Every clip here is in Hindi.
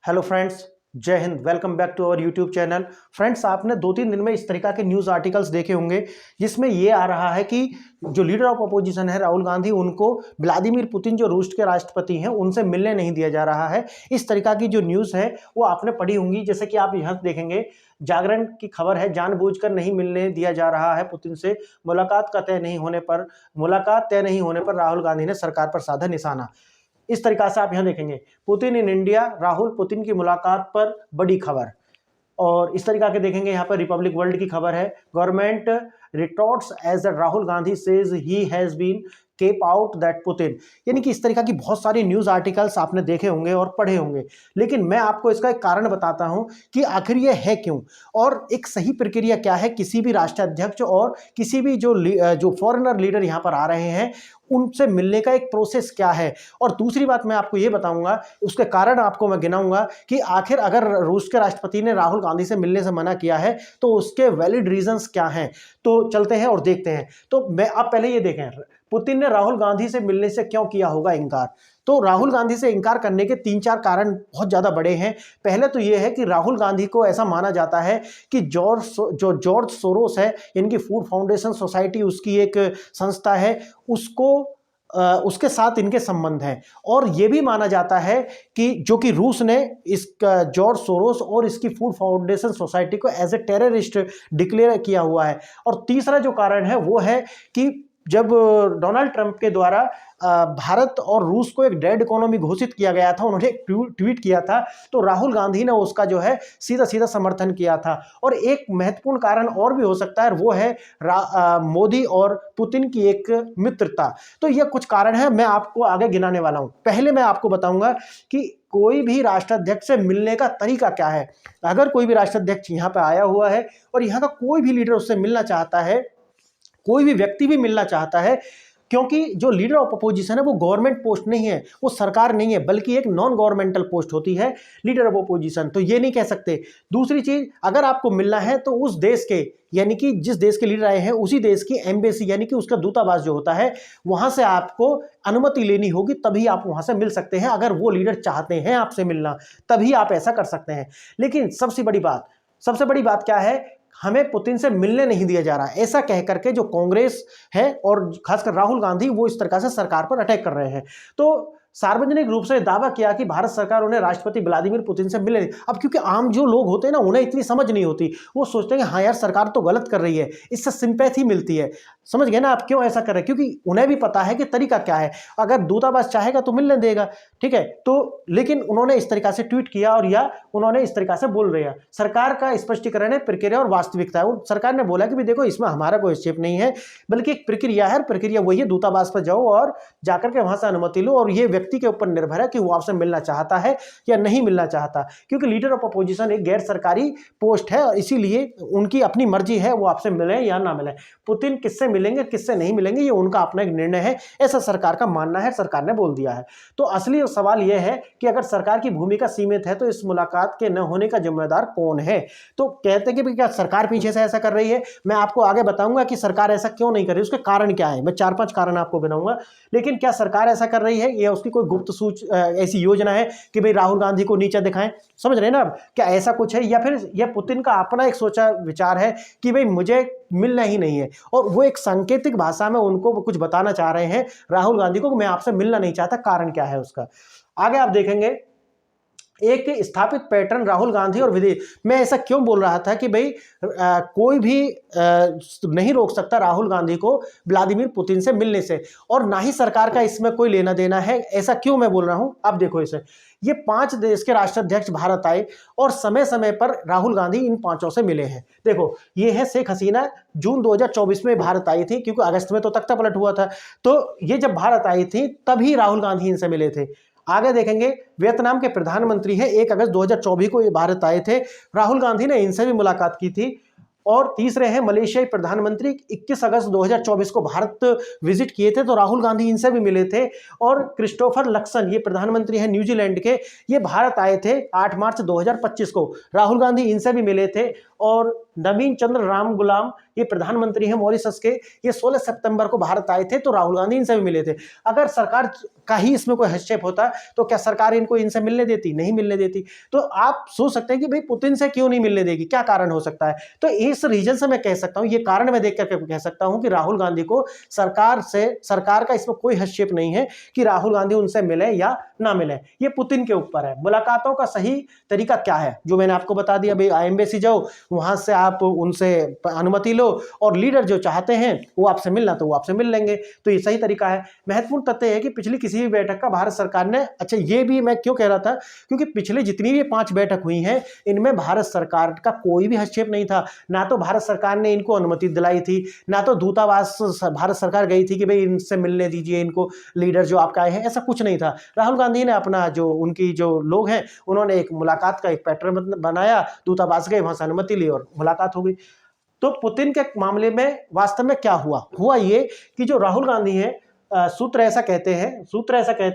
Hello friends, Jai Hind. Welcome back to our YouTube channel. Friends, आपने 2-3 दिन में इस तरीका के न्यूज़ आर्टिकल्स देखे होंगे जिसमें ये आ रहा है कि जो लीडर ऑफ अपोजिशन है राहुल गांधी, उनको व्लादिमीर पुतिन जो रूस के राष्ट्रपति हैं उनसे मिलने नहीं दिया जा रहा है। इस तरीका की जो न्यूज़ है वो आपने पढ़ी होंगी। जैसे कि आप यहाँ देखेंगे, जागरण की खबर है, जानबूझकर नहीं मिलने दिया जा रहा है पुतिन से। मुलाकात तय नहीं होने पर राहुल गांधी ने सरकार पर साधा निशाना। इस तरीका से आप यहां देखेंगे, Putin in India, Rahul Putin की मुलाकात पर बड़ी खबर। और इस तरीका के देखेंगे यहाँ पर रिपब्लिक वर्ल्ड की खबर है, government retorts as Rahul Gandhi says he has been kept out that Putin. यानी कि इस तरीका की बहुत सारी न्यूज़ आर्टिकल्स आपने देखे होंगे और पढ़े होंगे, लेकिन मैं आपको इसका एक कारण बताता हूं कि आखिर ये है क्यों और एक सही प्रक्रिया क्या है किसी भी राष्ट्राध्यक्ष और किसी भी जो फॉरेनर लीडर यहाँ पर आ रहे हैं उनसे मिलने का एक प्रोसेस क्या है। और दूसरी बात मैं आपको ये बताऊंगा, उसके कारण आपको मैं गिनाऊंगा कि आखिर अगर रूस के राष्ट्रपति ने राहुल गांधी से मिलने से मना किया है तो उसके वैलिड रीजंस क्या हैं। तो चलते हैं और देखते हैं। तो मैं आप पहले ये देखें, पुतिन ने राहुल गांधी से मिलने से क्यों किया होगा इनकार। तो राहुल गांधी से इनकार करने के 3-4 कारण बहुत ज़्यादा बड़े हैं। पहले तो ये है कि राहुल गांधी को ऐसा माना जाता है कि जॉर्ज सोरोस है, यानी कि फूड फाउंडेशन सोसाइटी उसकी एक संस्था है, उसके साथ इनके संबंध हैं। और ये भी माना जाता है कि जो कि रूस ने इस जॉर्ज सोरोस और इसकी फूड फाउंडेशन सोसाइटी को एज ए टेररिस्ट डिक्लेयर किया हुआ है। और तीसरा जो कारण है वो है कि जब डोनाल्ड ट्रंप के द्वारा भारत और रूस को एक डेड इकोनॉमी घोषित किया गया था, उन्होंने एक ट्वीट किया था, तो राहुल गांधी ने उसका जो है सीधा सीधा समर्थन किया था। और एक महत्वपूर्ण कारण और भी हो सकता है, वो है मोदी और पुतिन की एक मित्रता। तो ये कुछ कारण है, मैं आपको आगे गिनाने वाला हूं। पहले मैं आपको बताऊंगा कि कोई भी राष्ट्राध्यक्ष से मिलने का तरीका क्या है। अगर कोई भी राष्ट्राध्यक्ष यहाँ पे आया हुआ है और यहाँ का कोई भी लीडर उससे मिलना चाहता है, कोई भी व्यक्ति भी मिलना चाहता है, क्योंकि जो लीडर ऑफ अपोजिशन है वो गवर्नमेंट पोस्ट नहीं है, वो सरकार नहीं है, बल्कि एक नॉन गवर्नमेंटल पोस्ट होती है लीडर ऑफ अपोजिशन। तो ये नहीं कह सकते। दूसरी चीज, अगर आपको मिलना है तो उस देश के, यानी कि जिस देश के लीडर आए हैं उसी देश की एम्बेसी, यानी कि उसका दूतावास जो होता है, वहां से आपको अनुमति लेनी होगी, तभी आप वहां से मिल सकते हैं। अगर वो लीडर चाहते हैं आपसे मिलना, तभी आप ऐसा कर सकते हैं। लेकिन सबसे बड़ी बात क्या है, हमें पुतिन से मिलने नहीं दिया जा रहा, ऐसा कह करके जो कांग्रेस है और खासकर राहुल गांधी, वो इस तरह से सरकार पर अटैक कर रहे हैं। तो सार्वजनिक रूप से दावा किया कि भारत सरकार उन्हें राष्ट्रपति व्लादिमीर पुतिन से मिले। अब क्योंकि आम जो लोग होते हैं ना, उन्हें इतनी समझ नहीं होती, वो सोचते हैं कि हाँ यार सरकार तो गलत कर रही है, इससे सिंपैथी मिलती है। समझ गए ना आप क्यों ऐसा कर रहे हैं, क्योंकि उन्हें भी पता है कि तरीका क्या है। अगर दूतावास चाहेगा तो मिलने देगा, ठीक है। तो लेकिन उन्होंने इस तरीका से ट्वीट किया और या उन्होंने इस तरीका से बोल रहे हैं। सरकार का स्पष्टीकरण है, प्रक्रिया और वास्तविकता है। सरकार ने बोला कि भी देखो, इसमें हमारा कोई स्टेप नहीं है, बल्कि एक प्रक्रिया है। प्रक्रिया वही है, दूतावास पर जाओ और जाकर के वहां से अनुमति लो, और ये व्यक्ति के ऊपर निर्भर है कि वो आपसे मिलना चाहता है या नहीं मिलना चाहता। क्योंकि लीडर ऑफ अपोजिशन एक गैर सरकारी पोस्ट है और इसीलिए उनकी अपनी मर्जी है वो आपसे मिले या ना मिले। पुतिन किससे मिलेंगे किससे नहीं मिलेंगे ये उनका अपना एक निर्णय है, ऐसा सरकार का मानना है, सरकार ने बोल दिया है। तो असली सवाल यह है कि अगर सरकार की भूमिका सीमित है तो इस मुलाकात के न होने का जिम्मेदार कौन है। तो कहते हैं कि क्या सरकार पीछे से ऐसा कर रही है। मैं आपको आगे बताऊंगा कि सरकार ऐसा क्यों नहीं कर रही, उसके कारण क्या है। मैं 4-5 कारण आपको गिनाऊंगा। लेकिन क्या सरकार ऐसा कर रही है या उसकी कोई गुप्त ऐसी योजना है कि भाई राहुल गांधी को नीचा दिखाएं। समझ रहे हैं ना अब, क्या ऐसा कुछ है, या फिर यह पुतिन का अपना एक सोचा विचार है कि भाई मुझे मिलना ही नहीं है, और वो एक सांकेतिक भाषा में उनको कुछ बताना चाह रहे हैं राहुल गांधी को कि मैं आपसे मिलना नहीं चाहता। कारण क्या है उसका, आगे आप देखेंगे। एक स्थापित पैटर्न राहुल गांधी और विदेश। मैं ऐसा क्यों बोल रहा था कि भाई कोई भी नहीं रोक सकता राहुल गांधी को व्लादिमीर पुतिन से मिलने से, और ना ही सरकार का इसमें कोई लेना देना है। ऐसा क्यों मैं बोल रहा हूं, अब देखो इसे। ये 5 देश के राष्ट्राध्यक्ष भारत आए और समय समय पर राहुल गांधी इन 5 से मिले हैं। देखो, ये है शेख हसीना, जून 2024 में भारत आई थी, क्योंकि अगस्त में तो तख्ता पलट हुआ था। तो ये जब भारत आई थी तभी राहुल गांधी इनसे मिले थे। आगे देखेंगे, वियतनाम के प्रधानमंत्री हैं, 1 अगस्त 2024 को ये भारत आए थे, राहुल गांधी ने इनसे भी मुलाकात की थी। और तीसरे हैं मलेशियाई प्रधानमंत्री, 21 अगस्त 2024 को भारत विजिट किए थे, तो राहुल गांधी इनसे भी मिले थे। और क्रिस्टोफर लक्सन, ये प्रधानमंत्री हैं न्यूजीलैंड के, ये भारत आए थे 8 मार्च 2025 को, राहुल गांधी इनसे भी मिले थे। और नवीन चंद्र राम गुलाम, ये प्रधानमंत्री हैं मॉरिशस के, ये 16 सितंबर को भारत आए थे, तो राहुल गांधी इनसे भी मिले थे। अगर सरकार का ही इसमें कोई हस्तक्षेप होता तो क्या सरकार इनको इनसे मिलने देती? नहीं मिलने देती। तो आप सोच सकते हैं कि भाई पुतिन से क्यों नहीं मिलने देगी, क्या कारण हो सकता है? तो इस रीजन से मैं कह सकता हूं, ये कारण मैं देख करके कह सकता हूं कि राहुल गांधी को सरकार का इसमें कोई हस्तक्षेप नहीं है कि राहुल गांधी उनसे मिले या ना मिले, ये पुतिन के ऊपर है। मुलाकातों का सही तरीका क्या है, जो मैंने आपको बता दिया, भाई एम्बेसी जाओ, वहां से आप उनसे अनुमति लो, और लीडर जो चाहते हैं वो आपसे मिलना तो वो आपसे मिल लेंगे, तो ये सही तरीका है। महत्वपूर्ण तथ्य है कि पिछली किसी भी बैठक का भारत सरकार ने, अच्छा ये भी मैं क्यों कह रहा था, क्योंकि पिछली जितनी भी 5 बैठक हुई हैं इनमें भारत सरकार का कोई भी हस्तक्षेप नहीं था। ना तो भारत सरकार ने इनको अनुमति दिलाई थी, ना तो दूतावास भारत सरकार गई थी कि भाई इनसे मिलने दीजिए इनको, लीडर जो आपका आए हैं, ऐसा कुछ नहीं था। राहुल गांधी ने अपना जो उनकी जो लोग हैं उन्होंने एक मुलाकात का एक पैटर्न बनाया, दूतावास गए, वहां से अनुमति ली और मुलाकात हो गई। तो पुतिन के मामले में वास्तव में क्या हुआ ये कि जो राहुल गांधी हैं, सूत्र ऐसा कहते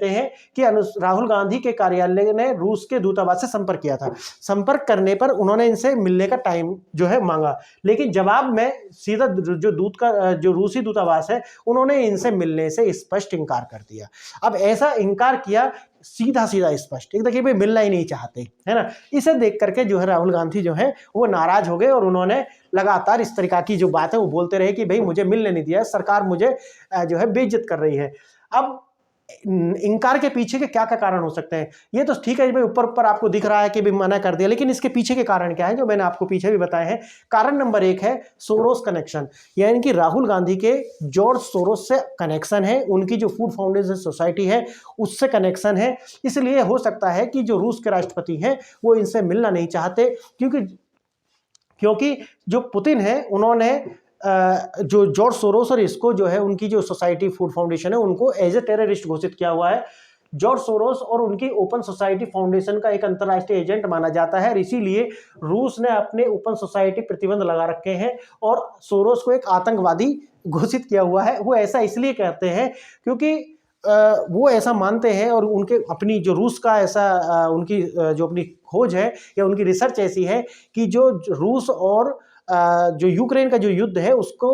हैं कि राहुल गांधी के कार्यालय ने रूस के दूतावास से संपर्क किया था। संपर्क करने पर उन्होंने इनसे मिलने का टाइम जो है मांगा, लेकिन जवाब में सीधा जो रूसी दूतावास है उन्होंने इनसे मिलने से स्पष्ट इनकार कर दिया। अब ऐसा इनकार किया सीधा स्पष्ट, एक देखिए भाई मिलना ही नहीं चाहते, है ना। इसे देख करके जो है राहुल गांधी जो है वो नाराज हो गए और उन्होंने लगातार इस तरीका की जो बात है वो बोलते रहे कि भाई मुझे मिलने नहीं दिया, सरकार मुझे जो है बेइज्जत कर रही है। अब इनकार के पीछे के क्या क्या कारण हो सकते हैं? ये तो ठीक है भाई, ऊपर आपको दिख रहा है कि भाई मना कर दिया, लेकिन इसके पीछे के कारण क्या है जो मैंने आपको पीछे भी बताए हैं। कारण नंबर 1 है सोरोस कनेक्शन, यानी कि राहुल गांधी के जॉर्ज सोरोस से कनेक्शन है, उनकी जो फूड फाउंडेशन सोसाइटी है उससे कनेक्शन है। इसलिए हो सकता है कि जो रूस के राष्ट्रपति हैं वो इनसे मिलना नहीं चाहते, क्योंकि जो पुतिन है उन्होंने जो जॉर्ज सोरोस और इसको जो है उनकी जो सोसाइटी फूड फाउंडेशन है उनको एज ए टेररिस्ट घोषित किया हुआ है। जॉर्ज सोरोस और उनकी ओपन सोसाइटी फाउंडेशन का एक अंतर्राष्ट्रीय एजेंट माना जाता है, और इसीलिए रूस ने अपने ओपन सोसाइटी प्रतिबंध लगा रखे हैं और सोरोस को एक आतंकवादी घोषित किया हुआ है। वो ऐसा इसलिए कहते हैं क्योंकि वो ऐसा मानते हैं, और उनके अपनी जो रूस का ऐसा उनकी जो अपनी खोज है या उनकी रिसर्च ऐसी है कि जो रूस और जो यूक्रेन का जो युद्ध है उसको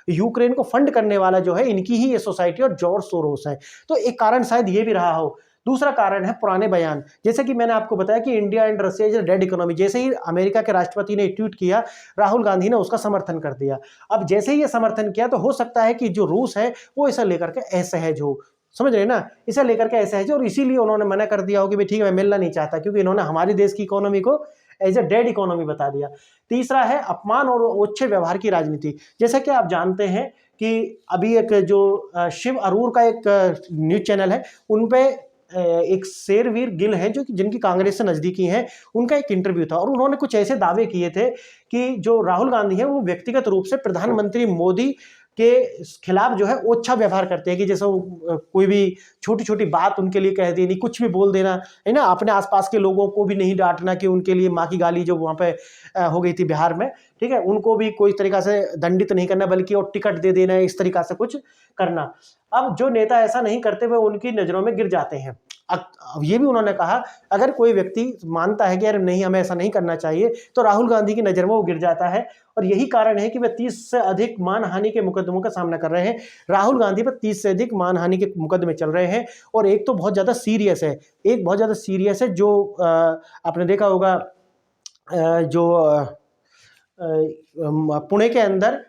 यूक्रेन को फंड करने वाला जो है इनकी ही ये सोसाइटी और जॉर्ज सोरोस है। तो एक कारण शायद ये भी रहा हो। दूसरा कारण है पुराने बयान, जैसे कि मैंने आपको बताया कि India and Russia is a dead economy. जैसे ही अमेरिका के राष्ट्रपति ने ट्वीट किया, राहुल गांधी ने उसका समर्थन कर दिया। अब जैसे ही ये समर्थन किया तो हो सकता है कि जो रूस है वो इसे लेकर के असहज हो, समझ रहे ना, इसे लेकर के असहज हो, और इसीलिए उन्होंने मना कर दिया हो कि भाई ठीक है मैं मिलना नहीं चाहता, क्योंकि इन्होंने हमारी देश की इकोनॉमी को एज ए डेड इकोनॉमी बता दिया। तीसरा है अपमान और ओछे व्यवहार की राजनीति। जैसा कि आप जानते हैं कि अभी एक जो शिव अरूर का एक न्यूज चैनल है, उन पे एक शेरवीर गिल है जो जिनकी कांग्रेस से नजदीकी हैं, उनका एक इंटरव्यू था और उन्होंने कुछ ऐसे दावे किए थे कि जो राहुल गांधी है वो व्यक्तिगत रूप से प्रधानमंत्री मोदी के खिलाफ जो है ओछा व्यवहार करते हैं, कि जैसे कोई भी छोटी छोटी बात उनके लिए कह देनी, कुछ भी बोल देना, है ना। अपने आसपास के लोगों को भी नहीं डांटना कि उनके लिए माँ की गाली जो वहाँ पे हो गई थी बिहार में, ठीक है, उनको भी कोई तरीका से दंडित नहीं करना बल्कि और टिकट दे देना, इस तरीका से कुछ करना। अब जो नेता ऐसा नहीं करते वे उनकी नज़रों में गिर जाते हैं। अब ये भी उन्होंने कहा अगर कोई व्यक्ति मानता है कि यार नहीं हमें ऐसा नहीं करना चाहिए, तो राहुल गांधी की नज़र में वो गिर जाता है, और यही कारण है कि वे 30 से अधिक मानहानि के मुकदमों का सामना कर रहे हैं। राहुल गांधी पर 30 से अधिक मानहानि के मुकदमे चल रहे हैं, और एक तो बहुत ज़्यादा सीरियस है, जो आपने देखा होगा जो पुणे के अंदर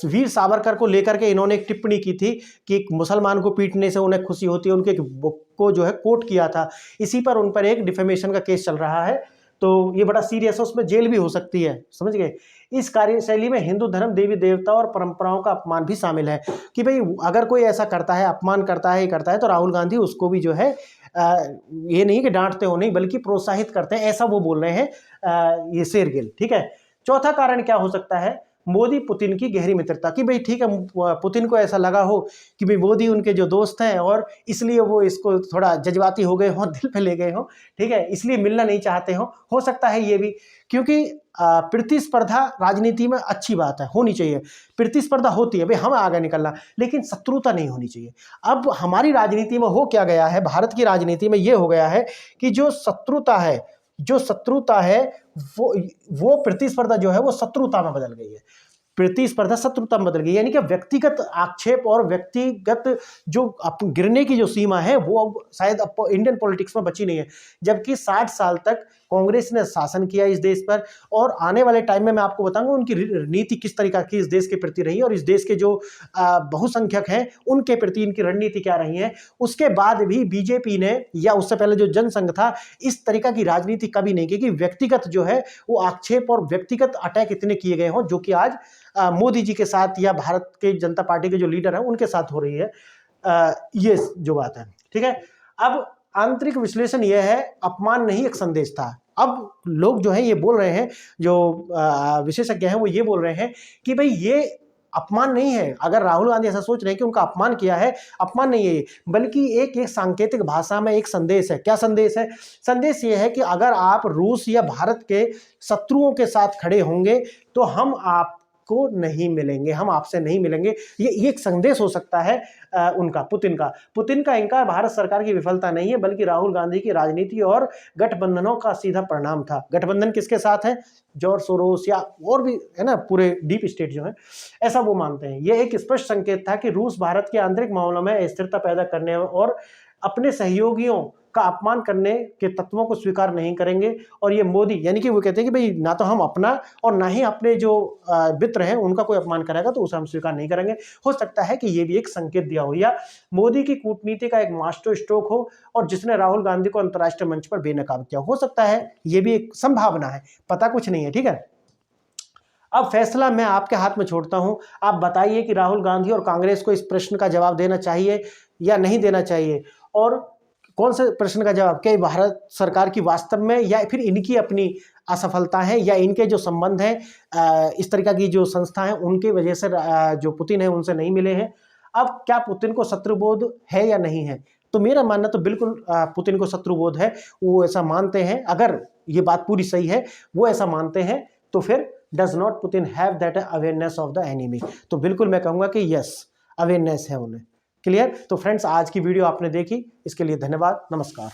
वीर सावरकर को लेकर के इन्होंने एक टिप्पणी की थी कि एक मुसलमान को पीटने से उन्हें खुशी होती है, उनके बुक को जो है कोट किया था, इसी पर उन पर एक डिफेमेशन का केस चल रहा है। तो ये बड़ा सीरियस है, उसमें जेल भी हो सकती है, समझ गए। इस कार्यशैली में हिंदू धर्म, देवी देवता और परंपराओं का अपमान भी शामिल है, कि भाई अगर कोई ऐसा करता है, अपमान करता है, ये करता है, तो राहुल गांधी उसको भी जो है ये नहीं कि डांटते हो नहीं बल्कि प्रोत्साहित करते हैं, ऐसा वो बोल रहे हैं ये शेरगिल, ठीक है। चौथा कारण क्या हो सकता है, मोदी पुतिन की गहरी मित्रता, कि भाई ठीक है पुतिन को ऐसा लगा हो कि भाई मोदी उनके जो दोस्त हैं और इसलिए वो इसको थोड़ा जज्बाती हो गए हो, दिल पे ले गए हो, ठीक है, इसलिए मिलना नहीं चाहते हो सकता है ये भी, क्योंकि प्रतिस्पर्धा राजनीति में अच्छी बात है, होनी चाहिए, प्रतिस्पर्धा होती है, भाई हमें आगे निकलना, लेकिन शत्रुता नहीं होनी चाहिए। अब हमारी राजनीति में हो क्या गया है, भारत की राजनीति में ये हो गया है कि जो शत्रुता है जो शत्रुता है वो प्रतिस्पर्धा जो है वो शत्रुता में बदल गई है, प्रतिस्पर्धा शत्रुता में बदल गई, यानी कि व्यक्तिगत आक्षेप और व्यक्तिगत जो गिरने की जो सीमा है वो अब शायद इंडियन पॉलिटिक्स में बची नहीं है। जबकि 60 साल तक कांग्रेस ने शासन किया इस देश पर, और आने वाले टाइम में मैं आपको बताऊंगा उनकी रणनीति किस तरीका की इस देश के प्रति रही है और इस देश के जो बहुसंख्यक हैं उनके प्रति इनकी रणनीति क्या रही है। उसके बाद भी बीजेपी ने या उससे पहले जो जनसंघ था इस तरीका की राजनीति कभी नहीं की कि व्यक्तिगत जो है वो आक्षेप और व्यक्तिगत अटैक इतने किए गए हों, जो कि आज मोदी जी के साथ या भारत के जनता पार्टी के जो लीडर हैं उनके साथ हो रही है। ये जो बात है, ठीक है। अब आंतरिक विश्लेषण यह है, अपमान नहीं एक संदेश था। अब लोग जो है ये बोल रहे हैं, जो विशेषज्ञ हैं वो ये बोल रहे हैं कि भाई ये अपमान नहीं है। अगर राहुल गांधी ऐसा सोच रहे हैं कि उनका अपमान किया है, अपमान नहीं है, बल्कि एक सांकेतिक भाषा में एक संदेश है। क्या संदेश है? संदेश ये है कि अगर आप रूस या भारत के शत्रुओं के साथ खड़े होंगे तो हम आपको नहीं मिलेंगे, हम आपसे नहीं मिलेंगे। ये एक संदेश हो सकता है उनका, पुतिन का इंकार भारत सरकार की विफलता नहीं है, बल्कि राहुल गांधी की राजनीति और गठबंधनों का सीधा परिणाम था। गठबंधन किसके साथ है? जॉर्ज सोरोस या और भी है ना, पूरे डीप स्टेट जो है, ऐसा वो मानते हैं। यह एक स्पष्ट संकेत था कि रूस भारत के आंतरिक मामलों में अस्थिरता पैदा करने और अपने सहयोगियों का अपमान करने के तत्वों को स्वीकार नहीं करेंगे। और ये मोदी, यानी कि वो कहते हैं कि भाई ना तो हम अपना और ना ही अपने जो मित्र हैं उनका कोई अपमान करेगा तो उसे हम स्वीकार नहीं करेंगे। हो सकता है कि ये भी एक संकेत दिया हो या मोदी की कूटनीति का एक मास्टर स्ट्रोक हो और जिसने राहुल गांधी को अंतर्राष्ट्रीय मंच पर बेनकाब किया। हो सकता है, ये भी एक संभावना है, पता कुछ नहीं है, ठीक है। अब फैसला मैं आपके हाथ में छोड़ता हूं। आप बताइए कि राहुल गांधी और कांग्रेस को इस प्रश्न का जवाब देना चाहिए या नहीं देना चाहिए, और कौन से प्रश्न का जवाब, क्या भारत सरकार की वास्तव में या फिर इनकी अपनी असफलता है या इनके जो संबंध हैं इस तरीका की जो संस्था है उनके वजह से जो पुतिन है उनसे नहीं मिले हैं। अब क्या पुतिन को शत्रुबोध है या नहीं है? तो मेरा मानना तो बिल्कुल पुतिन को शत्रुबोध है, वो ऐसा मानते हैं। अगर ये बात पूरी सही है, वो ऐसा मानते हैं, तो फिर does not Putin have that awareness of the enemy? तो बिल्कुल मैं कहूँगा कि यस, अवेयरनेस है उन्हें। क्लियर? तो फ्रेंड्स, आज की वीडियो आपने देखी, इसके लिए धन्यवाद, नमस्कार।